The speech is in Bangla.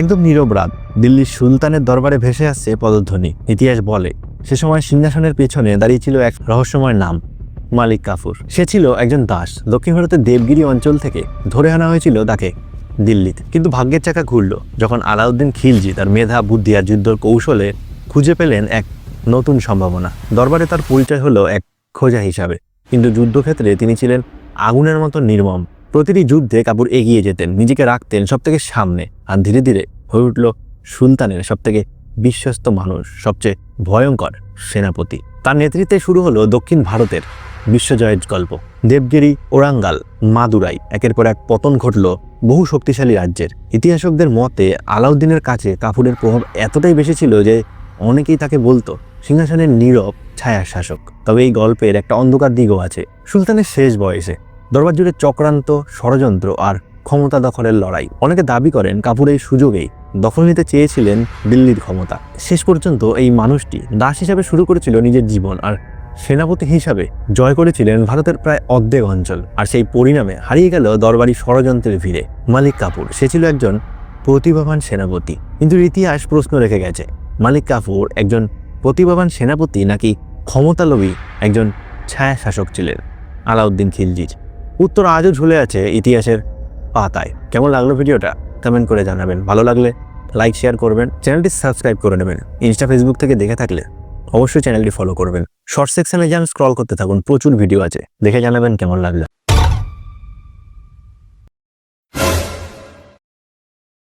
একদম নীরব রাত, দিল্লির সুলতানের দরবারে ভেসে আসছে পদধ্বনি। ইতিহাস বলে সে সময় সিংহাসনের পেছনে দাঁড়িয়ে ছিল এক রহস্যময় নাম, মালিক কাফুর। সে ছিল একজন দাস, দক্ষিণ ভারতের দেবগিরি অঞ্চল থেকে ধরে আনা হয়েছিল তাকে দিল্লিতে। কিন্তু ভাগ্যের চাকা ঘুরল যখন আলাউদ্দিন খিলজি তার মেধা, বুদ্ধি আর যুদ্ধ কৌশলে খুঁজে পেলেন এক নতুন সম্ভাবনা। দরবারে তার পরিচয় হলো এক খোঁজা হিসাবে, কিন্তু যুদ্ধক্ষেত্রে তিনি ছিলেন আগুনের মতো নির্মম। প্রতিটি যুদ্ধে কাপুর এগিয়ে যেতেন, নিজেকে রাখতেন সবথেকে সামনে, আর ধীরে ধীরে হয়ে উঠল সুলতানের সবথেকে বিশ্বস্ত মানুষ, সবচেয়ে ভয়ঙ্কর সেনাপতি। তার নেতৃত্বে শুরু হলো দক্ষিণ ভারতের বিশ্বজয়ের গল্প। দেবগিরি, ওরাঙ্গাল, মাদুরাই, একের পর এক পতন ঘটল বহু শক্তিশালী রাজ্যের। ইতিহাসকদের মতে আলাউদ্দিনের কাছে কাপুরের প্রভাব এতটাই বেশি ছিল যে অনেকেই তাকে বলতো সিংহাসনের নীরব ছায়া শাসক। তবে এই গল্পের একটা অন্ধকার দিকও আছে। সুলতানের শেষ বয়সে দরবার জুড়ে চক্রান্ত, ষড়যন্ত্র আর ক্ষমতা দখলের লড়াই। অনেকে দাবি করেন কাপুর এই সুযোগেই দখল নিতে চেয়েছিলেন দিল্লির ক্ষমতা। শেষ পর্যন্ত এই মানুষটি দাস হিসাবে শুরু করেছিল নিজের জীবন, আর সেনাপতি হিসাবে জয় করেছিলেন ভারতের প্রায় অর্ধেক অঞ্চল। আর সেই পরিণামে হারিয়ে গেল দরবারি ষড়যন্ত্রের ভিড়ে মালিক কাফুর। সে ছিল একজন প্রতিভাবান সেনাপতি, কিন্তু ইতিহাস প্রশ্ন রেখে গেছে, মালিক কাফুর একজন প্রতিভাবান সেনাপতি নাকি ক্ষমতালোভী একজন ছায়া শাসক ছিলেন আলাউদ্দিন খিলজির? উত্তর আজও ঝুলে আছে ইতিহাসের পাতায়। কেমন লাগলো ভিডিওটা কমেন্ট করে জানাবেন। ভালো লাগলে লাইক, শেয়ার করবেন, চ্যানেলটি সাবস্ক্রাইব করে নেবেন। ইনস্টা, ফেসবুক থেকে দেখে থাকলে অবশ্যই চ্যানেলটি ফলো করবেন। শর্ট সেকশনে যান, স্ক্রল করতে থাকুন, প্রচুর ভিডিও আছে, দেখে জানাবেন কেমন লাগলো।